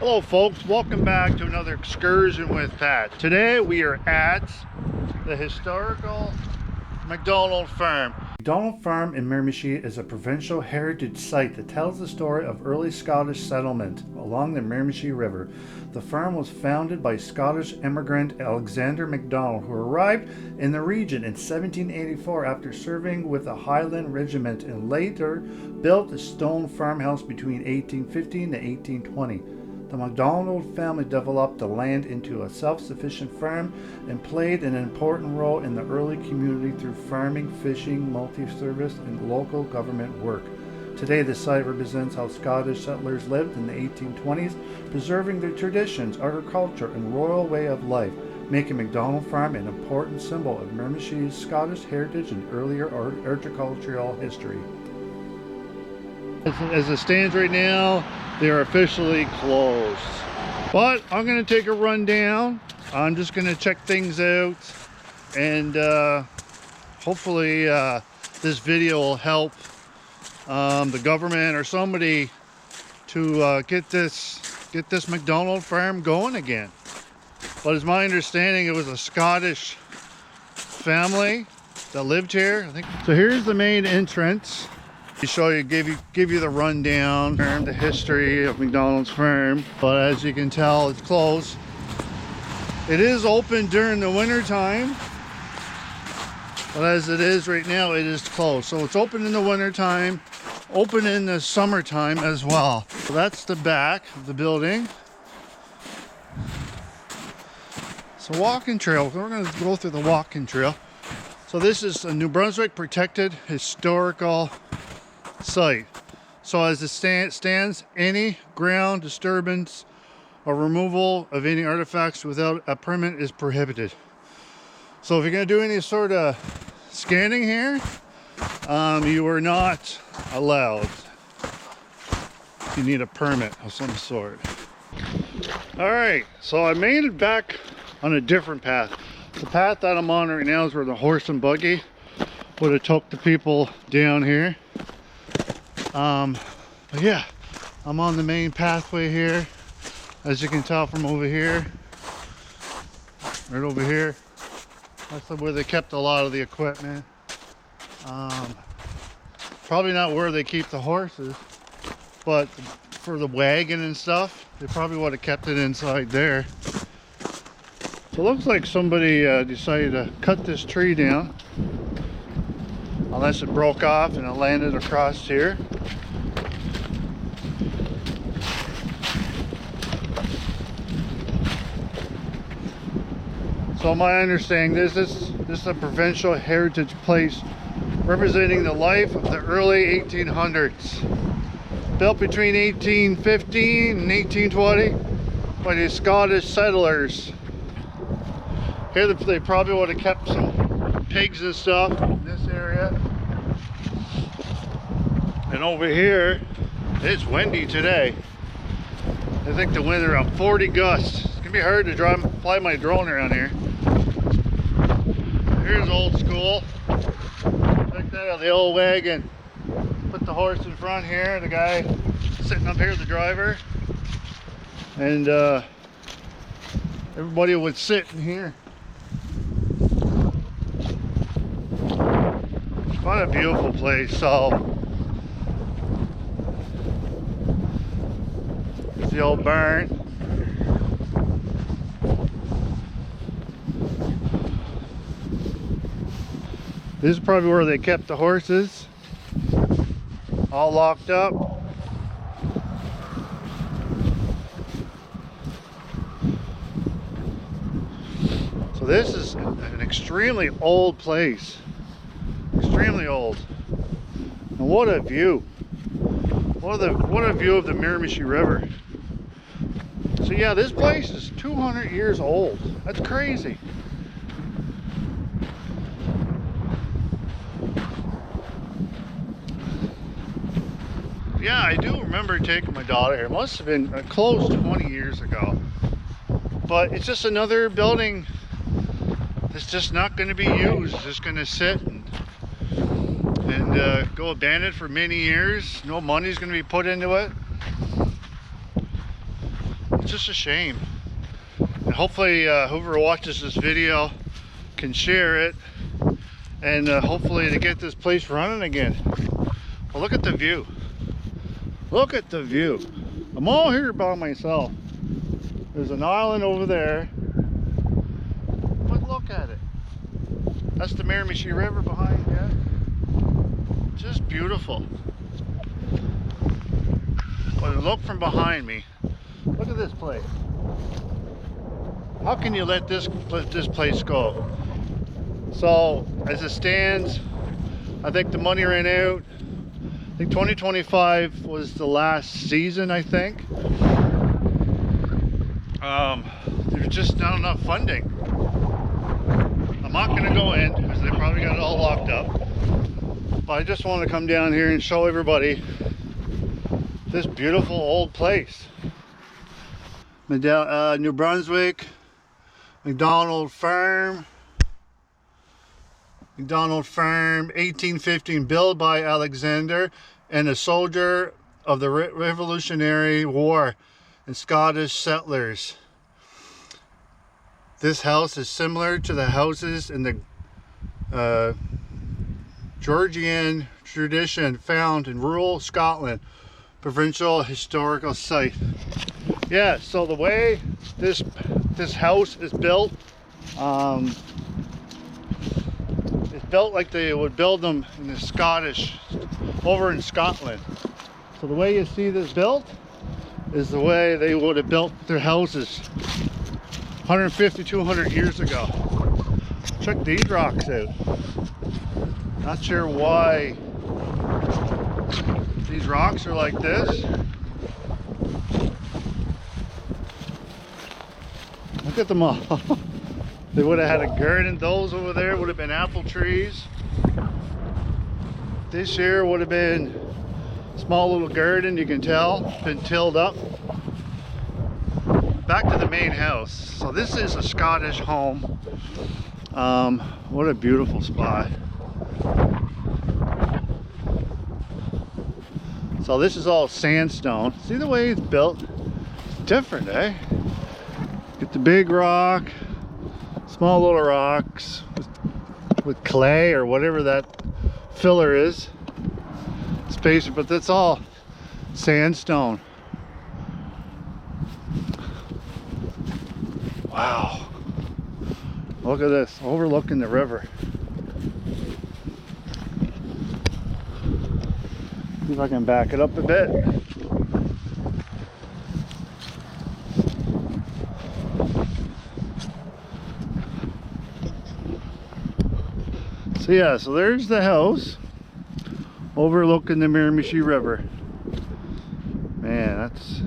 Hello folks, welcome back to another excursion with Pat. Today we are at the historical MacDonald Farm. MacDonald Farm in Miramichi is a provincial heritage site that tells the story of early Scottish settlement along the Miramichi River. The farm was founded by Scottish immigrant Alexander MacDonald, who arrived in the region in 1784 after serving with a Highland regiment, and later built a stone farmhouse between 1815 to 1820. The MacDonald family developed the land into a self-sufficient farm and played an important role in the early community through farming, fishing, multi-service, and local government work. Today, the site represents how Scottish settlers lived in the 1820s, preserving their traditions, agriculture, and royal way of life, making MacDonald Farm an important symbol of Miramichi's Scottish heritage and earlier agricultural history. As it stands right now, they are officially closed. But I'm going to take a run down. I'm just going to check things out, and hopefully this video will help the government or somebody to get this MacDonald Farm going again. But it's my understanding it was a Scottish family that lived here, I think. So here's the main entrance. Show you, give you the rundown and the history of MacDonald's Farm. But as you can tell, it's closed. It is open during the winter time, but as it is right now, it is closed. So it's open in the winter time, open in the summertime as well. So that's the back of the building. It's a walking trail. We're going to go through the walking trail. So this is a New Brunswick protected historical site. So as it stands, any ground disturbance or removal of any artifacts without a permit is prohibited. So if you're going to do any sort of scanning here, you are not allowed. You need a permit of some sort. Alright, so I made it back on a different path. The path that I'm on right now is where the horse and buggy would have took the people down here. But yeah, I'm on the main pathway here, as you can tell from over here, right over here. That's where they kept a lot of the equipment. Probably not where they keep the horses, but for the wagon and stuff, they probably would have kept it inside there. So it looks like somebody decided to cut this tree down, unless it broke off and it landed across here. So my understanding, this is a provincial heritage place representing the life of the early 1800s. Built between 1815 and 1820 by the Scottish settlers. Here they probably would have kept some pigs and stuff in this area. And over here, it's windy today. I think the wind around 40 gusts. It's gonna be hard to fly my drone around here. Here's old school. Check that out, the old wagon. Put the horse in front here, the guy sitting up here, the driver. And everybody would sit in here. What a beautiful place. So there's the old barn. This is probably where they kept the horses, all locked up. So this is an extremely old place. Extremely old. And what a view. What a view of the Miramichi River. So yeah, this place is 200 years old. That's crazy. Yeah, I do remember taking my daughter here. It must have been close 20 years ago. But it's just another building that's just not going to be used. It's just going to sit and go abandoned for many years. No money's going to be put into it. It's just a shame. And hopefully whoever watches this video can share it, and hopefully to get this place running again. Well, look at the view. Look at the view. I'm all here by myself. There's an island over there, but look at it. That's the Miramichi River behind you. Just beautiful. But look from behind me. Look at this place. How can you let this place go? So as it stands, I think the money ran out. I think 2025 was the last season, I think. There's just not enough funding. I'm not gonna go in because they probably got it all locked up. But I just want to come down here and show everybody this beautiful old place. New Brunswick, MacDonald Farm. MacDonald Farm, 1815, built by Alexander and a soldier of the Revolutionary War and Scottish settlers. This house is similar to the houses in the Georgian tradition found in rural Scotland, provincial historical site. Yeah, so the way this house is built, it's built like they would build them in the Scottish, over in Scotland. So the way you see this built is the way they would have built their houses 150, 200 years ago. Check these rocks out. Not sure why these rocks are like this. Look at them all. They would have had a garden. Those over there would have been apple trees. This here would have been a small little garden, you can tell, been tilled up. Back to the main house. So this is a Scottish home. What a beautiful spot. So this is all sandstone. See the way it's built? It's different, eh? Get the big rock, small little rocks with clay or whatever that filler is. Spacer, but that's all sandstone. Wow. Look at this, overlooking the river. See if I can back it up a bit. So yeah, so there's the house overlooking the Miramichi River. Man, it's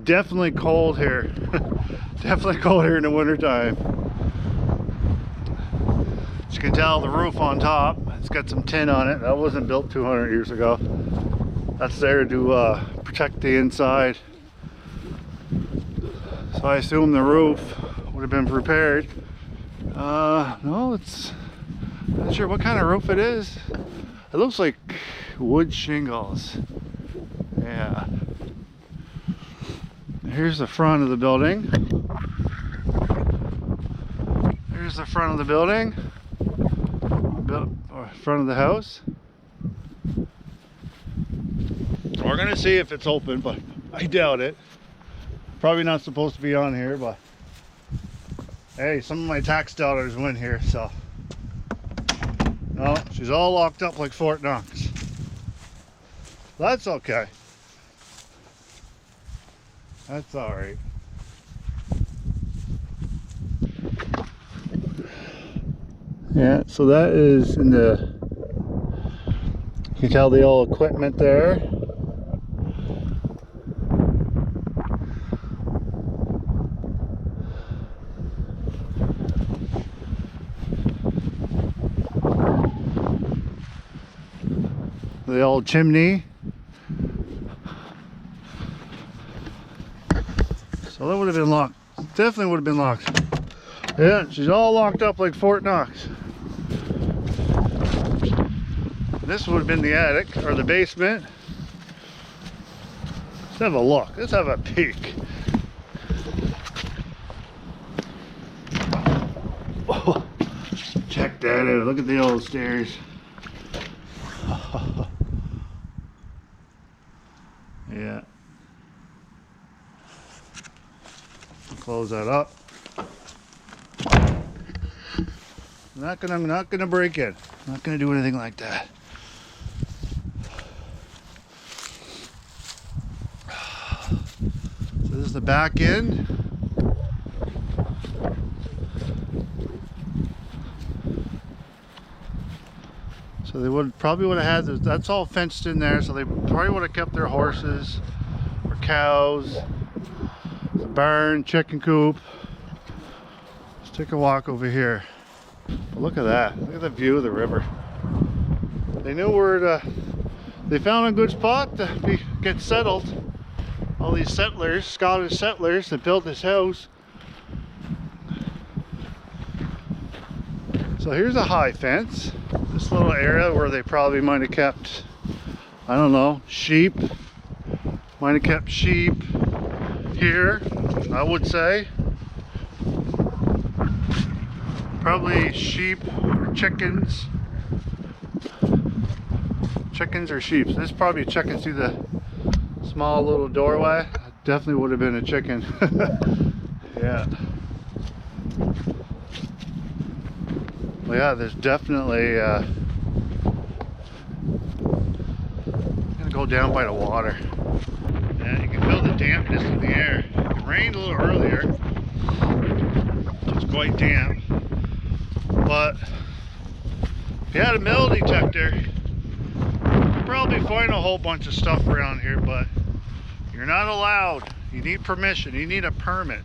definitely cold here. Definitely cold here in the winter time. As you can tell, the roof on top, it's got some tin on it. That wasn't built 200 years ago. That's there to protect the inside. So I assume the roof would have been repaired. No, it's not sure what kind of roof it is. It looks like wood shingles. Yeah. Here's the front of the building. Here's the front of the building. Front of the house. We're gonna see if it's open, but I doubt it. Probably not supposed to be on here, but hey, some of my tax dollars went here, so. No, she's all locked up like Fort Knox. That's okay. That's all right. Yeah, so that is in the, you can tell the old equipment there. The old chimney. So that would have been locked. Definitely would have been locked. Yeah, she's all locked up like Fort Knox. This would have been the attic or the basement. Let's have a look. Let's have a peek. that out. Look at the old stairs. Yeah. Close that up. I'm not gonna break it. I'm not gonna do anything like that. So this is the back end. So they probably would have had that's all fenced in there. So they probably would have kept their horses or cows. The barn, chicken coop. Let's take a walk over here. But look at that. Look at the view of the river. They knew where to. They found a good spot to get settled. All these settlers, Scottish settlers, that built this house. So here's a high fence. This little area where they probably might have kept, I don't know, sheep. Might have kept sheep here, I would say. Probably sheep or chickens. Chickens or sheep. This is probably chickens through the small little doorway. Definitely would have been a chicken. Yeah. Well, yeah, there's definitely gonna go down by the water. Yeah, you can feel the dampness in the air. It rained a little earlier. It's quite damp. But if you had a metal detector, you'd probably find a whole bunch of stuff around here, but you're not allowed. You need permission, you need a permit.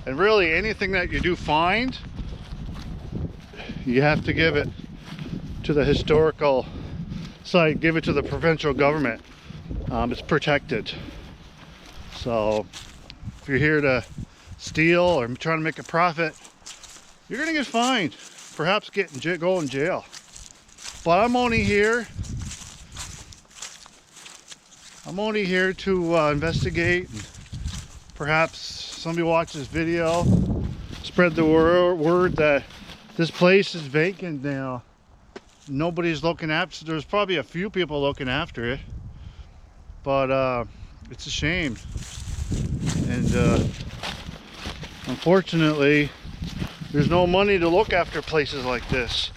And really anything that you do find, you have to give it to the historical site, give it to the provincial government. It's protected. So if you're here to steal or trying to make a profit, you're gonna get fined, perhaps go in jail. But I'm only here to investigate, and perhaps somebody watches this video, spread the word that this place is vacant now. Nobody's looking after it. There's probably a few people looking after it, but it's a shame. And unfortunately, there's no money to look after places like this.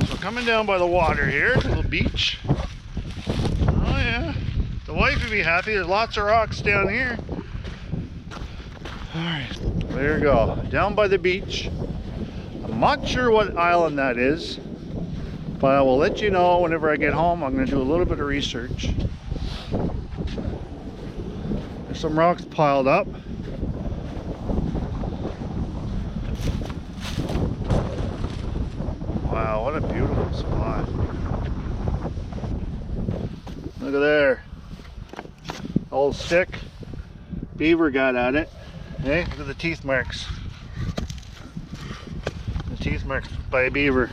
So coming down by the water here, a little beach. Oh yeah, the wife would be happy. There's lots of rocks down here. All right, there you go. Down by the beach. I'm not sure what island that is, but I will let you know whenever I get home. I'm going to do a little bit of research. There's some rocks piled up. Wow, what a beautiful spot. Look at there. Old stick. Beaver got at it. Hey, look at the teeth marks. The teeth marks by a beaver.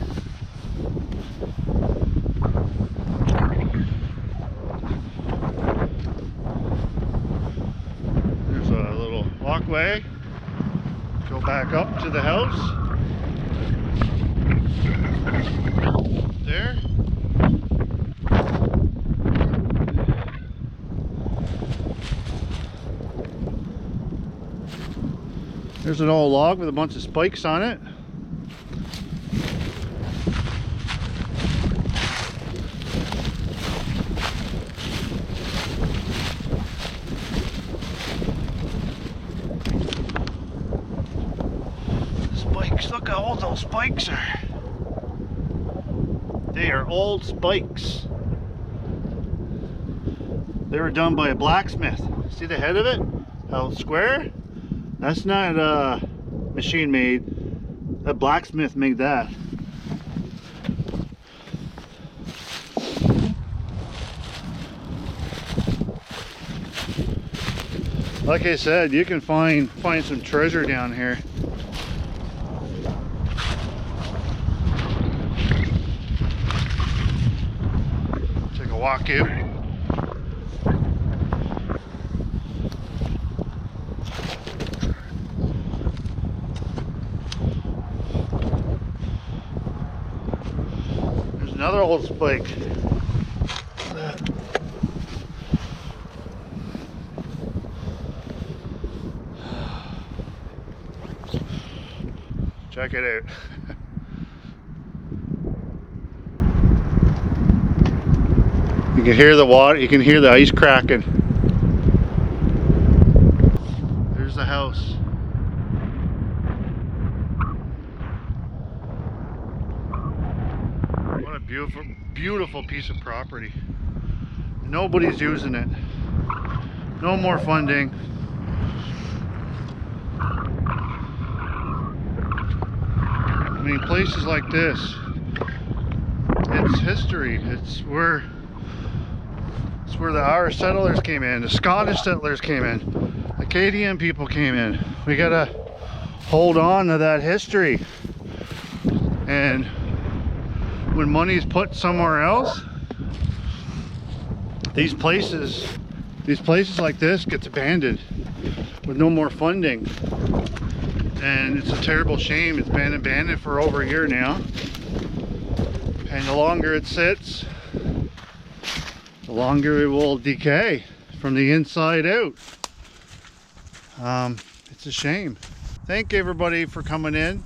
There's a little walkway. Go back up to the house. There. There's an old log with a bunch of spikes on it. Spikes, look how old those spikes are. They are old spikes. They were done by a blacksmith. See the head of it? How square? That's not machine made. A blacksmith made that. Like I said, you can find some treasure down here. Take a walk out. another old spike. Check it out. You can hear the water, you can hear the ice cracking. There's the house. What a beautiful, beautiful piece of property. Nobody's using it. No more funding. I mean, places like this, it's history. It's where the Irish settlers came in, the Scottish settlers came in, Acadian people came in. We gotta hold on to that history. And when money's put somewhere else, these places like this gets abandoned with no more funding. And it's a terrible shame. It's been abandoned for over a year now. And the longer it sits, the longer it will decay from the inside out. It's a shame. Thank everybody for coming in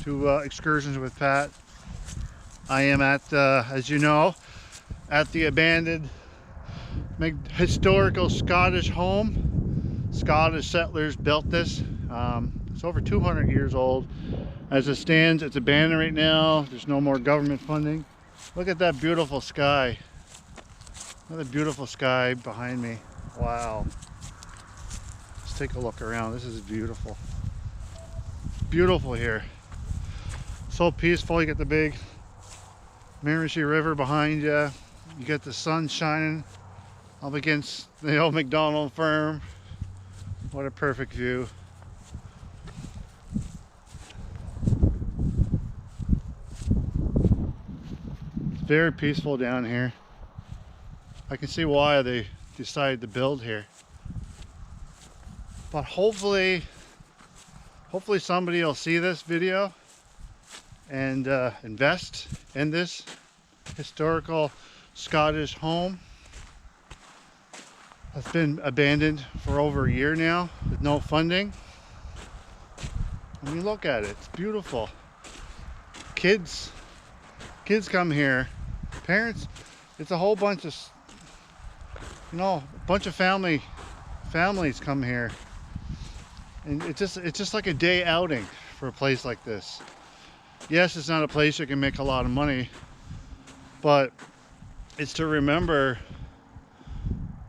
to Excursions with Pat. I am at, as you know, at the abandoned historical Scottish home. Scottish settlers built this. It's over 200 years old. As it stands, it's abandoned right now. There's no more government funding. Look at that beautiful sky. Look at the beautiful sky behind me. Wow. Let's take a look around. This is beautiful. Beautiful here. So peaceful. You get the big Miramichi River behind you. You get the sun shining up against the old MacDonald Farm. What a perfect view. It's very peaceful down here. I can see why they decided to build here. But hopefully somebody will see this video and invest in this historical Scottish home that's been abandoned for over a year now with no funding. I mean, look at it. It's beautiful. Kids come here. Parents, it's a whole bunch of, a bunch of families come here. And it's just like a day outing for a place like this. Yes, it's not a place you can make a lot of money, but it's to remember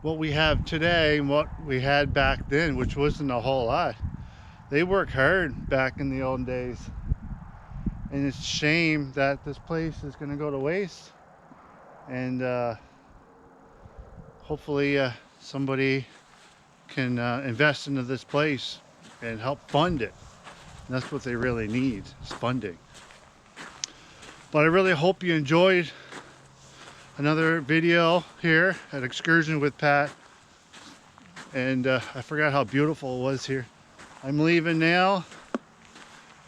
what we have today and what we had back then, which wasn't a whole lot. They worked hard back in the olden days. And it's a shame that this place is going to go to waste. And hopefully somebody can invest into this place and help fund it. And that's what they really need, is funding. But I really hope you enjoyed another video here at Excursion with Pat. And I forgot how beautiful it was here. I'm leaving now,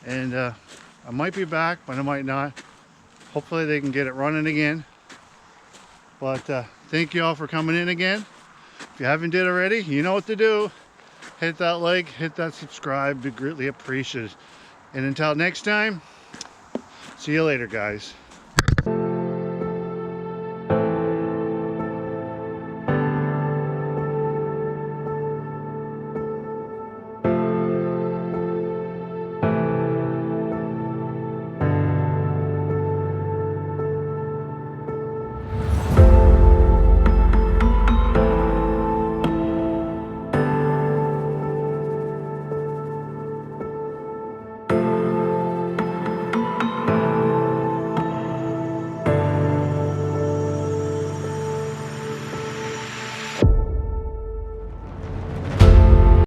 and I might be back, but I might not. Hopefully they can get it running again. But thank you all for coming in again. If you haven't did already, you know what to do. Hit that like, hit that subscribe, be greatly appreciated. And until next time, see you later, guys.